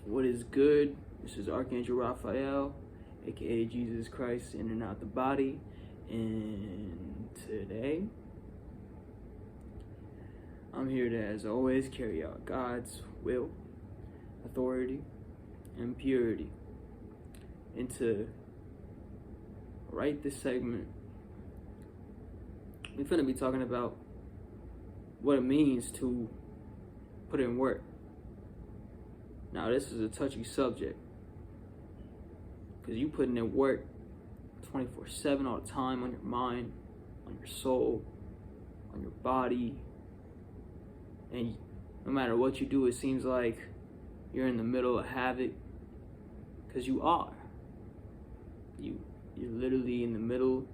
What is good? This is Archangel Raphael, aka Jesus Christ in and out the body. And today, I'm here to, as always, carry out God's will, authority, and purity. And to write this segment, we're going to be talking about what it means to put in work. Now, this is a touchy subject because you putting in work 24/7 all the time on your mind, on your soul, on your body, and no matter what you do, it seems like you're in the middle of havoc, because you are. You're literally in the middle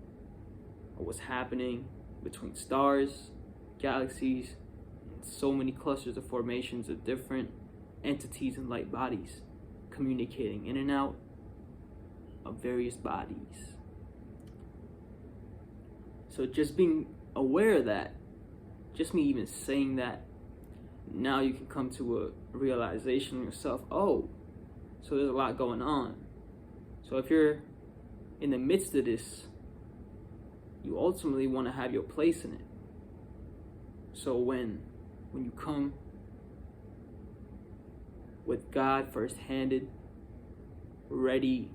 of what's happening between stars, galaxies, and so many clusters of formations of different entities and light bodies communicating in and out of various bodies. So just being aware of that, just me even saying that, now you can come to a realization yourself, oh, so there's a lot going on. So if you're in the midst of this, you ultimately want to have your place in it. So when you come with God first-handed, ready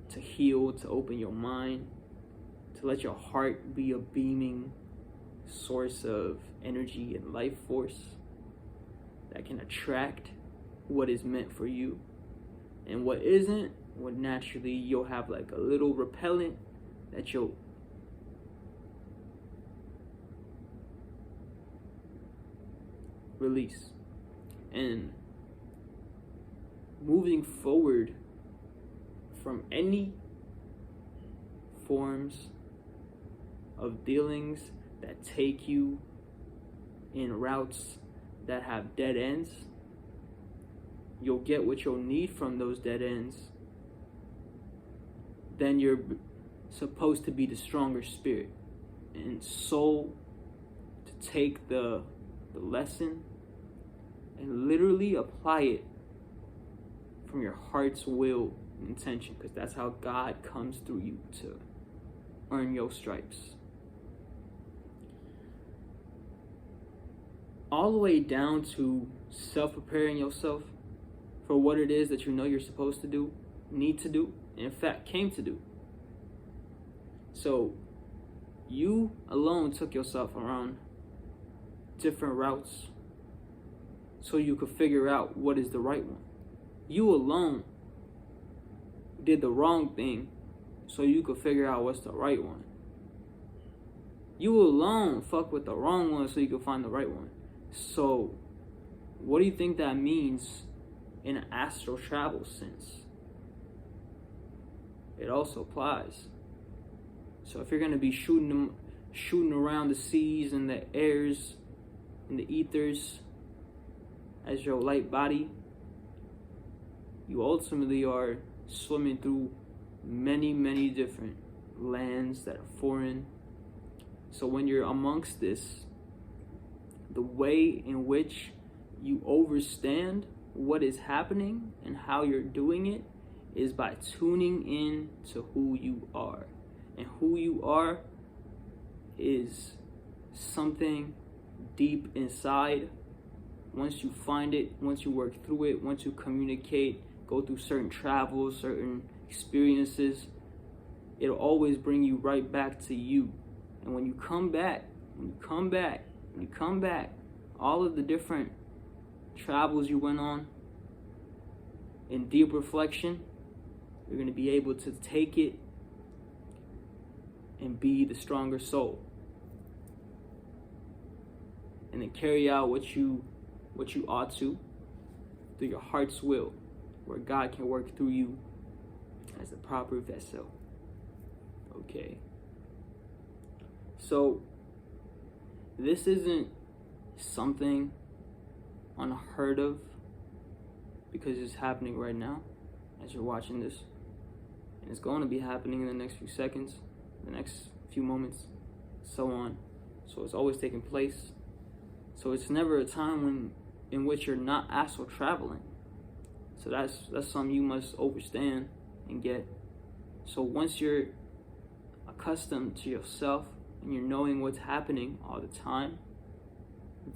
to heal, to open your mind, to let your heart be a beaming source of energy and life force that can attract what is meant for you. And what isn't, well, naturally you'll have like a little repellent that you'll release. And moving forward from any forms of dealings that take you in routes that have dead ends, you'll get what you'll need from those dead ends. Then you're supposed to be the stronger spirit and soul to take the lesson and literally apply it from your heart's will and intention, because that's how God comes through you to earn your stripes. All the way down to self-preparing yourself for what it is that you know you're supposed to do, need to do, and in fact came to do. So you alone took yourself around different routes so you could figure out what is the right one. You alone did the wrong thing so you could figure out what's the right one. You alone fuck with the wrong one so you could find the right one. So what do you think that means in an astral travel sense? It also applies. So if you're going to be shooting around the seas and the airs and the ethers as your light body, you ultimately are swimming through many different lands that are foreign. So when you're amongst this, the way in which you understand what is happening and how you're doing it is by tuning in to who you are. And who you are is something deep inside. Once you find it, once you work through it, once you communicate, go through certain travels, certain experiences, it'll always bring you right back to you. And when you come back, all of the different travels you went on, in deep reflection, you're going to be able to take it and be the stronger soul, and then carry out what you ought to through your heart's will, where God can work through you as the proper vessel. Okay. So this isn't something unheard of because it's happening right now as you're watching this, and it's going to be happening in the next few seconds, the next few moments, so on. So it's always taking place. So it's never a time in which you're not astral traveling. So that's something you must understand and get. So once you're accustomed to yourself and you're knowing what's happening all the time,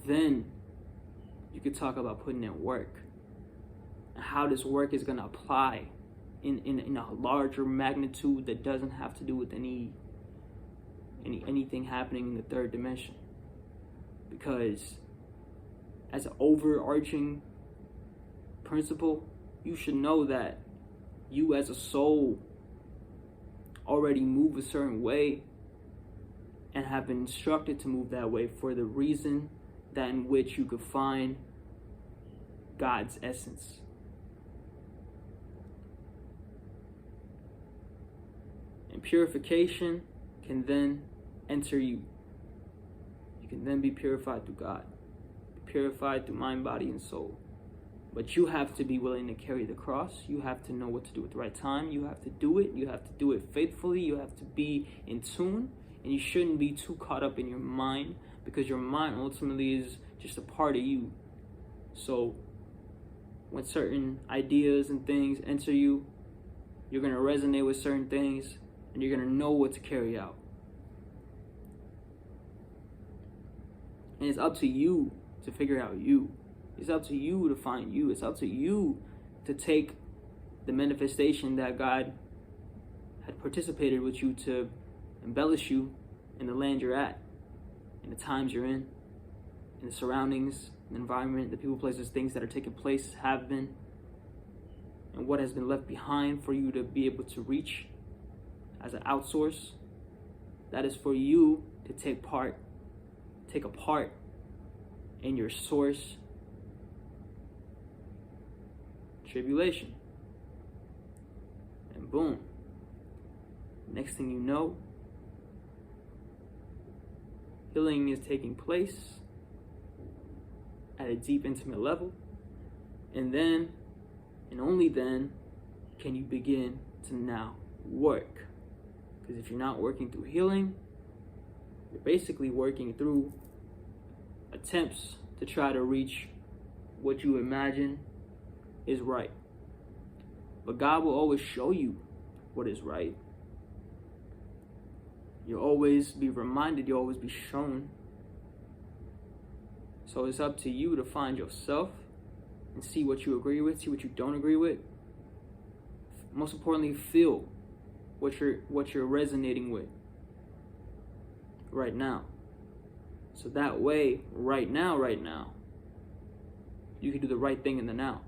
then you could talk about putting in work and how this work is going to apply in a larger magnitude that doesn't have to do with anything happening in the third dimension. Because as an overarching principle, you should know that you as a soul already move a certain way and have been instructed to move that way for the reason that in which you could find God's essence. And purification can then enter you. You can then be purified through God, be purified through mind, body, and soul. But you have to be willing to carry the cross. You have to know what to do at the right time. You have to do it. You have to do it faithfully. You have to be in tune. And you shouldn't be too caught up in your mind, because your mind ultimately is just a part of you. So when certain ideas and things enter you, you're going to resonate with certain things and you're going to know what to carry out. And it's up to you to figure out you. It's up to you to find you. It's up to you to take the manifestation that God had participated with you to embellish you in the land you're at, in the times you're in the surroundings, the environment, the people, places, things that are taking place, have been, and what has been left behind for you to be able to reach as an outsource. That is for you to take a part in your source tribulation. And boom, next thing you know, healing is taking place at a deep, intimate level. And then, and only then, can you begin to now work. Because if you're not working through healing, you're basically working through attempts to try to reach what you imagine is right. But God will always show you what is right. You'll always be reminded, you'll always be shown. So it's up to you to find yourself and see what you agree with, see what you don't agree with. Most importantly, feel what you're resonating with right now. So that way, right now, you can do the right thing in the now.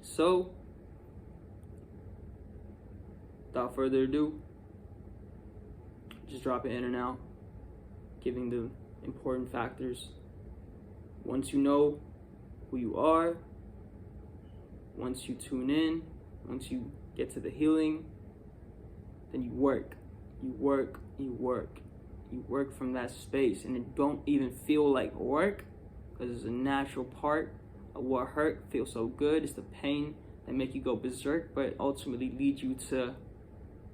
So, without further ado, just drop it in and out, giving the important factors. Once you know who you are, once you tune in, once you get to the healing, then you work from that space. And it don't even feel like work, because it's a natural part of what hurt feels so good. It's the pain that make you go berserk, but ultimately lead you to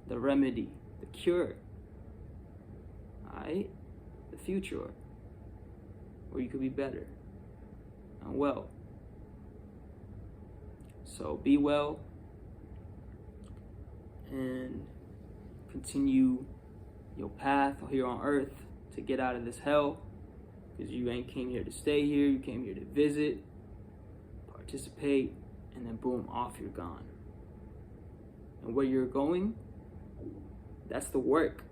the remedy, the cure, alright? The future, where you could be better and well. So be well and continue your path here on earth to get out of this hell, because you ain't came here to stay here. You came here to visit, participate, and then boom, off you're gone. And where you're going, that's the work.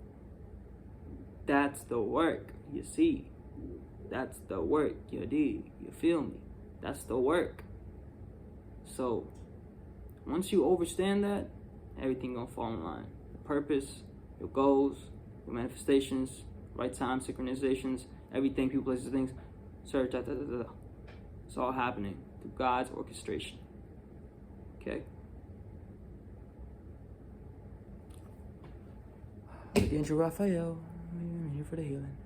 That's the work, you see. That's the work, you dig, you feel me? That's the work. So, once you understand that, everything gonna fall in line. The purpose, your goals, your manifestations, right time, synchronizations, everything, people, places, things, search, It's all happening through God's orchestration. Okay? Angel Raphael, I'm here for the healing.